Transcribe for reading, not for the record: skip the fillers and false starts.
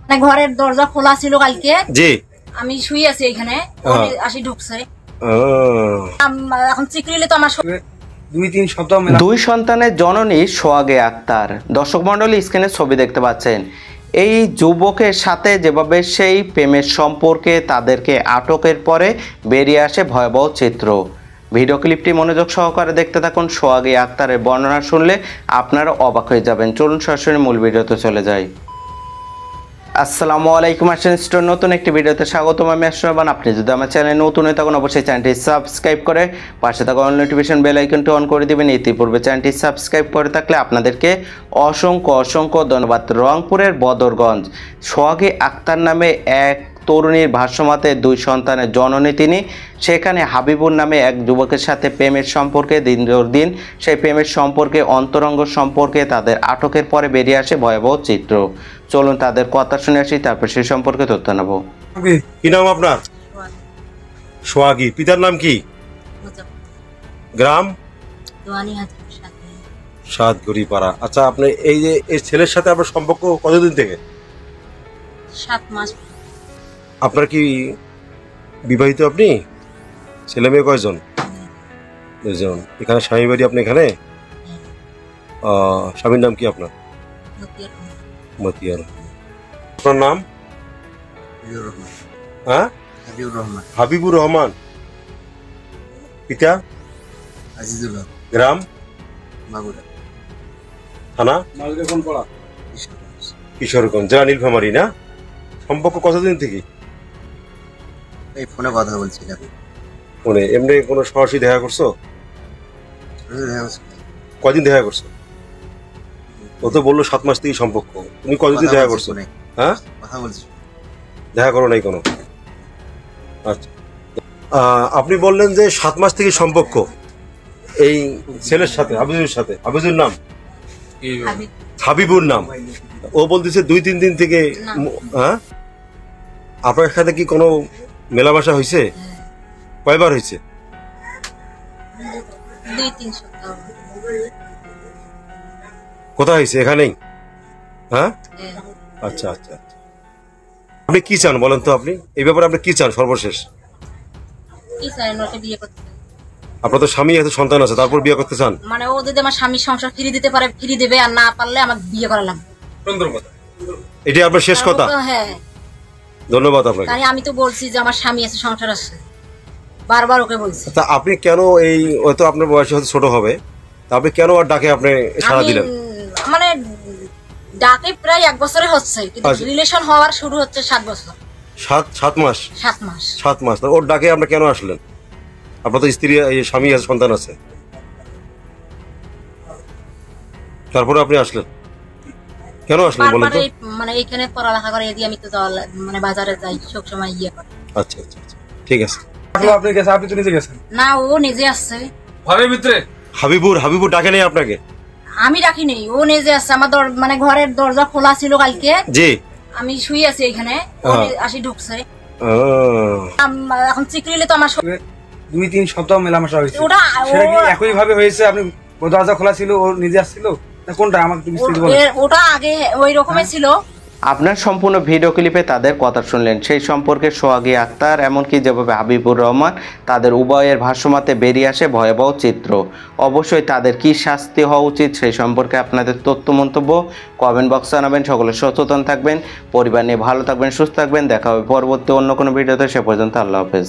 ঘরের দরজা খোলা ছিল কালকে। জি, আমি শুয়ে আছি এখানে, আসি ঢুকছে। এখন চিকরিলে তো আমার দুই সন্তানের জননী সোহাগে আক্তার। দর্শক মণ্ডলী, স্ক্রিনে ছবি দেখতে পাচ্ছেন। এই যুবকের সাথে যেভাবে সেই প্রেমের সম্পর্কে তাদেরকে আটকের পরে বেরিয়ে আসে ভয়াবহ চিত্র। ভিডিও ক্লিপটি মনোযোগ সহকারে দেখতে থাকুন। সোহাগে আক্তারের বর্ণনা শুনলে আপনারা অবাক হয়ে যাবেন। চলুন সরাসরি মূল ভিডিওতে চলে যাই। আসসালামু আলাইকুম, আশিন স্টোর নতুন একটি ভিডিওতে স্বাগতম। আমি আশরাফ। আপনি যদি আমার চ্যানেলে নতুন হয়ে থাকুন অবশ্যই চ্যানেলটি সাবস্ক্রাইব করে পাশে থাকা অল নোটিফিকেশন বেল আইকনটি অন করে দিবেন। ইতিপূর্বে চ্যানেলটি সাবস্ক্রাইব করে থাকলে আপনাদেরকে অসংখ্য ধন্যবাদ। রংপুরের বদরগঞ্জ সোহাগে আক্তার নামে এক তরুণীর ভাষ্যমতে দুই সন্তানের জননী তিনি। সেখানে হাবিবুর নামে এক যুবকের সাথে প্রেমের সম্পর্কে দিন সেই প্রেমের সম্পর্কে অন্তরঙ্গ সম্পর্কে তাদের আটকের পরে বেরিয়ে আসে ভয়াবহ চিত্র। চলুন তাদের কথা শুনে আসি, তারপর সেই সম্পর্কে তথ্য নেব। কি নাম আপনার? সোহাগী। পিতার নাম কি? গ্রাম সাতঘড়িপাড়া। আচ্ছা, আপনি এই যে এই ছেলের সাথে আপনার সম্পর্ক কতদিন থেকে? 7 মাস। আপনার কি বিবাহিত? আপনি ছেলে মেয়ে কয়জন? 2জন। এখানে স্বামী বাড়ি আপনি এখানে? স্বামীর নাম কি আপনার? মতিয়ার। আপনার নাম? হ্যাঁ, হাবিবুর রহমান। পিতা? গ্রাম? থানা? কিশোরগঞ্জ, জেলা নীলফামারী। না, সম্পর্ক কতদিন থেকে? এই ফোনে কথা বলছিলাম। ফোনে? এমনি কোনো সরাসরি দেখা করছো? কদিন দেখা করছো? ও তো বললো 7 মাস থেকে সম্পর্ক। তুমি কতদিন দেখা করছো? হ্যাঁ, কথা বলছি। দেখা করো নাই কোনো? আচ্ছা, আপনি বললেন যে 7 মাস থেকে সম্পর্ক এই ছেলের সাথে, হাবিবুর সাথে। হাবিবুর নাম? হাবিবুর নাম। ও বলতেছে 2-3 দিন থেকে। হ্যাঁ, আপনার সাথে কি কোনো মেলামেশা হয়েছে? কয়বার হয়েছে? 2-3 সপ্তাহ। কোথায় হয়েছে? এখানেই? হ্যাঁ, আচ্ছা আচ্ছা আচ্ছা। আপনি কি চান বলেন তো? আপনি এই ব্যাপারে আপনি কি চান সর্বশেষ? কি চাই? ওকে বিয়ে করতে। আপনার তো স্বামী আছে, সন্তান আছে, তারপর বিয়ে করতে চান? মানে ও যদি আমার স্বামীর সংসার ফিরিয়ে দিতে পারে ফিরিয়ে দেবে, আর না পারলে আমাকে বিয়ে করা লাগবে। সুন্দর কথা। এটাই আপনার শেষ কথা? হ্যাঁ। ধন্যবাদ আপনাকে। আমি তো বলছি যে আমার স্বামী আছে, সংসার আছে, বারবার ওকে বলছি। তা আপনি কেন এই, হয়তো আপনার বয়স হয়তো ছোট হবে, তা আপনি কেন আর ডাকে আপনি সাড়া দিলেন? মানে ডাকে প্রায় 1 বছরে হচ্ছে, কিন্তু রিলেশন হওয়ার শুরু হচ্ছে 7 বছর। 7 মাস? 7 মাস। 7 মাস। ওর ডাকে আপনি কেন আসলেন? আপনার তো স্ত্রী, স্বামী আছে, সন্তান আছে, তারপরে আপনি আসলেন কেন? আসলেন বলেন তো? মানে এইখানে পড়ালেখা করে এদি, আমি তো মানে বাজারে যাই সব সময় ইয়ে করে। আচ্ছা আচ্ছা আচ্ছা, ঠিক আছে। আপনি গেছেন? আপনি তো নিজে গেছেন? না, ও নিজে আসছে ঘরের ভিতরে। হাবিবুর ডাকে নেই আপনাকে? আমি রাখি নেই, ও নিজে আসছে। আমার মানে ঘরের দরজা খোলা ছিল কালকে। জি, আমি শুয়ে আছি এখানে, আসি ঢুকছে। এখন চিকরিলে তো আমার 2-3 সপ্তাহ মেলামেশা হয়েছে। ওটা সেটা কি একই ভাবে হয়েছে? আপনি দরজা খোলা ছিল, ও নিজে আসছিল না কোনটা? আমাকে একটু বিস্তারিত বলুন। ওটা আগে ওই রকমই ছিল। আপনার সম্পূর্ণ ভিডিও ক্লিপে তাদের কথা শুনলেন। সেই সম্পর্কে সোহাগে আক্তার, এমনকি যেভাবে হাবিবুর রহমান, তাদের উভয়ের ভাষ্যমতে বেরিয়ে আসে ভয়াবহ চিত্র। অবশ্যই তাদের কি শাস্তি হওয়া উচিত সেই সম্পর্কে আপনাদের তথ্য মন্তব্য কমেন্ট বক্সে জানাবেন। সকলে সচেতন থাকবেন, পরিবার নিয়ে ভালো থাকবেন, সুস্থ থাকবেন। দেখা হবে পরবর্তী অন্য কোনো ভিডিওতে। সে পর্যন্ত আল্লাহ হাফেজ।